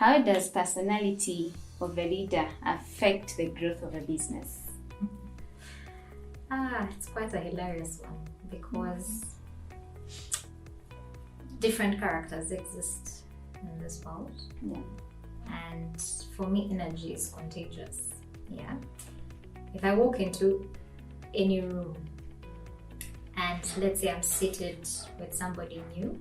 How does personality of a leader affect the growth of a business? It's quite a hilarious one because different characters exist in this world. Yeah. And for me, energy is contagious. Yeah. If I walk into any room and let's say I'm seated with somebody new,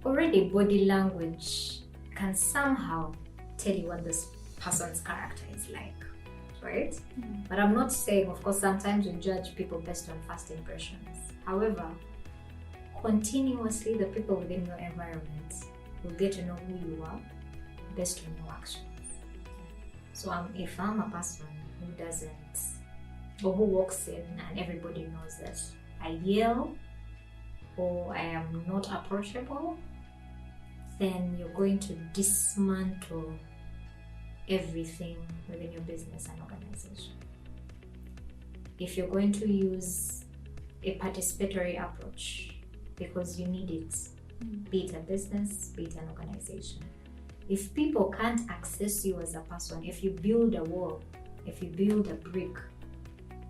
already body language can somehow tell you what this person's character is like, right? But I'm not saying, of course, sometimes we judge people based on first impressions. However, continuously the people within your environment will get to know who you are based on your actions. So if I'm a person who doesn't, or who walks in and everybody knows that I yell or I am not approachable, then you're going to dismantle everything within your business and organization. If you're going to use a participatory approach because you need it, be it a business, be it an organization. If people can't access you as a person, if you build a wall, if you build a brick,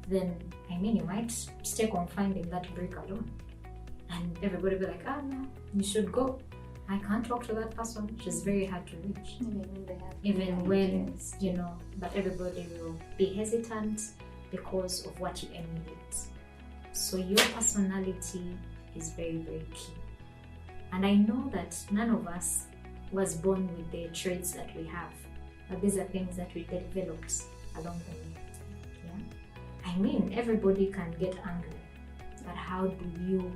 then you might stay confined in that brick alone. And everybody will be like, no, you should go. I can't talk to that person. She's very hard to reach. Even when, but everybody will be hesitant because of what you emulate. So your personality is very, very key. And I know that none of us was born with the traits that we have, but these are things that we developed along the way. Everybody can get angry, but how do you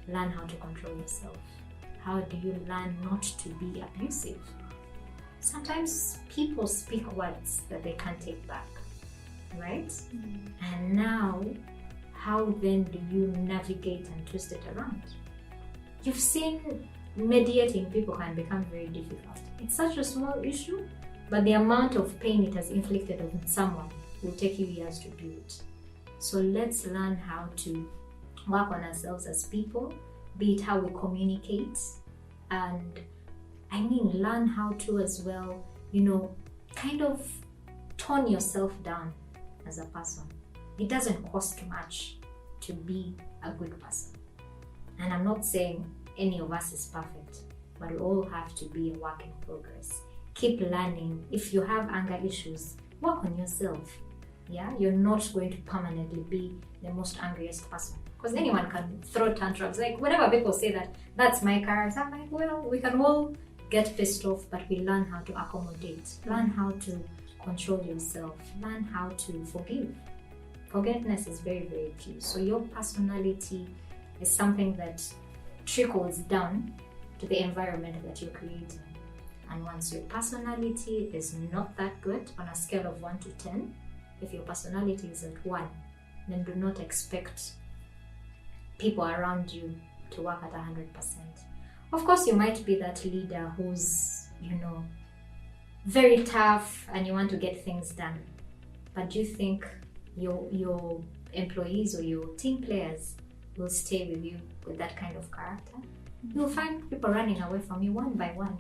learn how to control yourself? How do you learn not to be abusive? Sometimes people speak words that they can't take back, right? And now, how then do you navigate and twist it around? You've seen mediating people can become very difficult. It's such a small issue, but the amount of pain it has inflicted on someone will take you years to build. So let's learn how to work on ourselves as people, be it how we communicate, and learn how to as well, kind of tone yourself down as a person. It doesn't cost much to be a good person. And I'm not saying any of us is perfect, but we all have to be a work in progress. Keep learning. If you have anger issues, work on yourself. Yeah, you're not going to permanently be the most angriest person, because anyone can throw tantrums. Like whenever people say that that's my character, I'm like, well, we can all get pissed off, but we learn how to accommodate, learn how to control yourself, learn how to forgive. Forgiveness is very, very key. So your personality is something that trickles down to the environment that you're creating. And once your personality is not that good, on a scale of 1 to 10, if your personality is at 1, then do not expect people around you to work at 100%. Of course, you might be that leader who's, very tough and you want to get things done. But do you think your employees or your team players will stay with you with that kind of character? You'll find people running away from you one by one.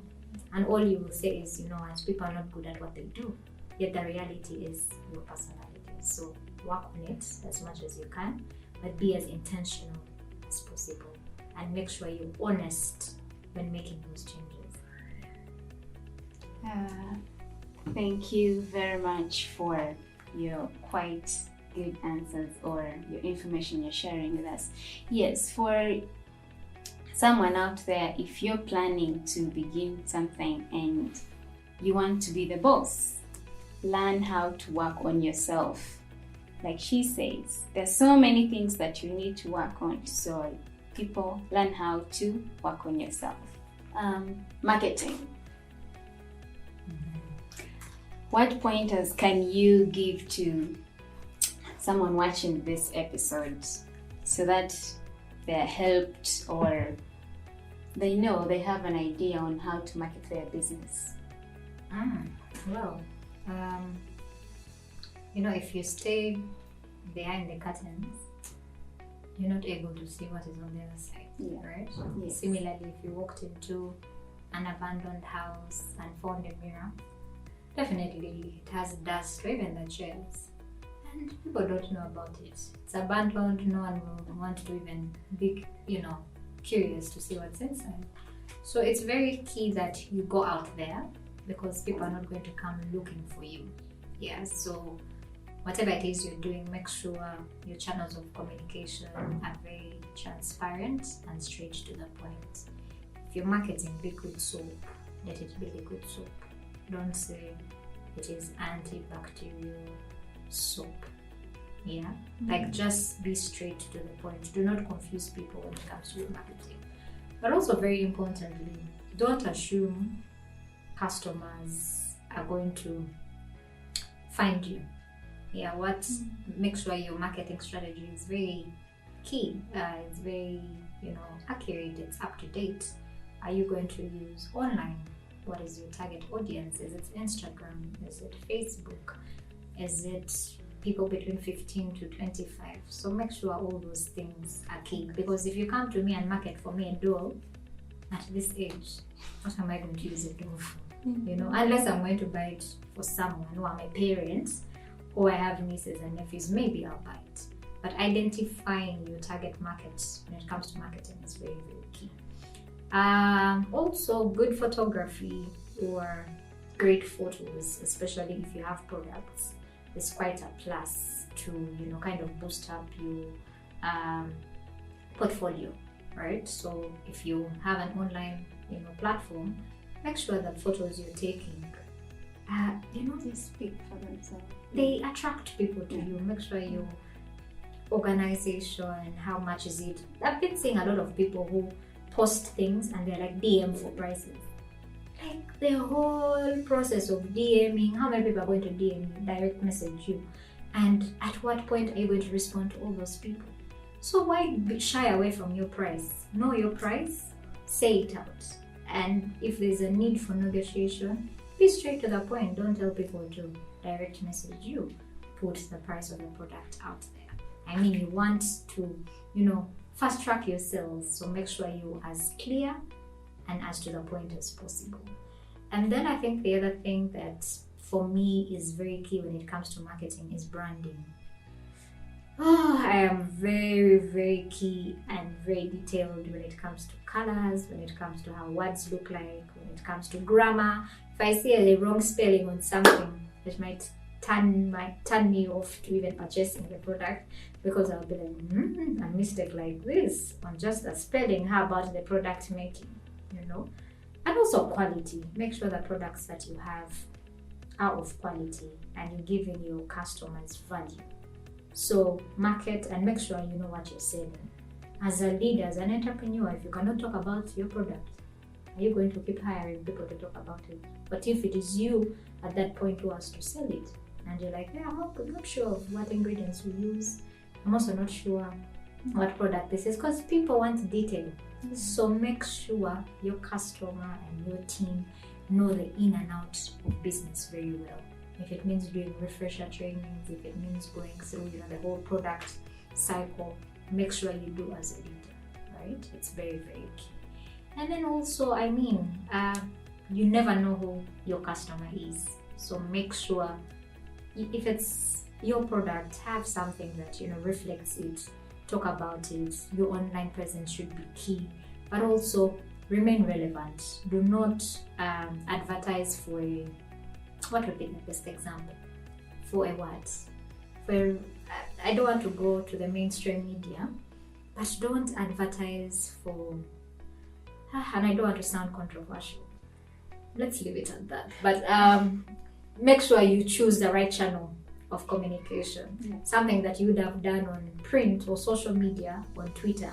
And all you will say is, as people are not good at what they do. Yet the reality is your personality. So work on it as much as you can, but be as intentional as possible. And make sure you're honest when making those changes. Thank you very much for your quite good answers or your information you're sharing with us. Yes, for someone out there, if you're planning to begin something and you want to be the boss, learn how to work on yourself. Like she says, there's so many things that you need to work on. So people, learn how to work on yourself. Marketing. What pointers can you give to someone watching this episode so that they're helped or they know they have an idea on how to market their business? If you stay behind the curtains, you're not able to see what is on the other side, right? Yes. Similarly, if you walked into an abandoned house and found a mirror, definitely it has dust or even the chairs. And people don't know about it. It's abandoned, no one will want to even be, curious to see what's inside. So it's very key that you go out there because people are not going to come looking for you. Yeah, so whatever it is you're doing, make sure your channels of communication are very transparent and straight to the point. If you're marketing liquid soap, let it be liquid soap. Don't say it is antibacterial soap. Yeah, like just be straight to the point. Do not confuse people when it comes to your marketing. But also very importantly, don't assume customers are going to find you. Yeah, make sure your marketing strategy is very key. It's very, accurate. It's up to date. Are you going to use online? What is your target audience? Is it Instagram? Is it Facebook? Is it people between 15 to 25? So make sure all those things are key, because if you come to me and market for me a doll at this age, what am I going to use a doll for? Unless I'm going to buy it for someone who are my parents or I have nieces and nephews, maybe I'll buy it. But identifying your target market when it comes to marketing is very, very key. Also, good photography or great photos, especially if you have products, is quite a plus to kind of boost up your portfolio, right? So if you have an online platform, make sure that photos you're taking they speak for themselves. They attract people to you. Make sure your organization, how much is it. I've been seeing a lot of people who post things and they're like DM for prices. Like the whole process of DMing, how many people are going to DM you, direct message you, and at what point are you going to respond to all those people? So why shy away from your price? Know your price, say it out, and if there's a need for negotiation, be straight to the point. Don't tell people to direct message you. Put the price of the product out there. I mean, you want to fast track your sales, so make sure you're as clear and as to the point as possible. And then I think the other thing that for me is very key when it comes to marketing is branding. I am very, very key and very detailed when it comes to colors, when it comes to how words look like, when it comes to grammar. If I see a wrong spelling on something, it might turn me off to even purchasing the product, because I'll be like, a mistake like this on just the spelling, how about the product making, And also quality. Make sure the products that you have are of quality and you're giving your customers value. So market and make sure you know what you're selling. As a leader, as an entrepreneur, if you cannot talk about your product, are you going to keep hiring people to talk about it? But if it is you at that point who has to sell it, and you're like, I'm not sure of what ingredients we use, I'm also not sure what product this is, because people want detail. So make sure your customer and your team know the in and out of business very well. If it means doing refresher trainings, if it means going through the whole product cycle, make sure you do as a leader, right? It's very, very key. And then also, you never know who your customer is. So make sure, if it's your product, have something that reflects it, talk about it. Your online presence should be key, but also remain relevant. Do not advertise for what would be the best example? For a what? I don't want to go to the mainstream media, but don't advertise for, and I don't want to sound controversial. Let's leave it at that. But make sure you choose the right channel of communication. Yeah. Something that you would have done on print or social media, on Twitter,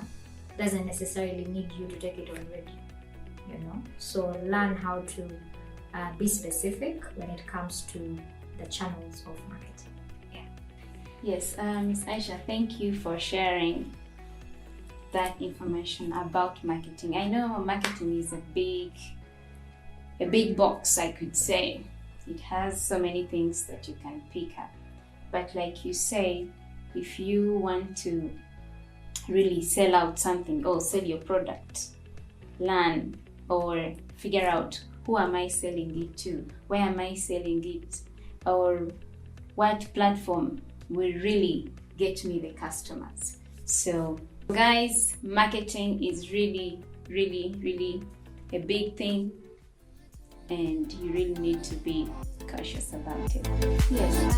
doesn't necessarily need you to take it on radio. So learn how to be specific when it comes to the channels of marketing. Yeah. Yes, Ms. Aisha, thank you for sharing that information about marketing. I know marketing is a big box, I could say. It has so many things that you can pick up. But like you say, if you want to really sell out something or sell your product, learn or figure out who am I selling it to, where am I selling it, or what platform will really get me the customers. So guys, marketing is really a big thing, and you really need to be cautious about it. Yes.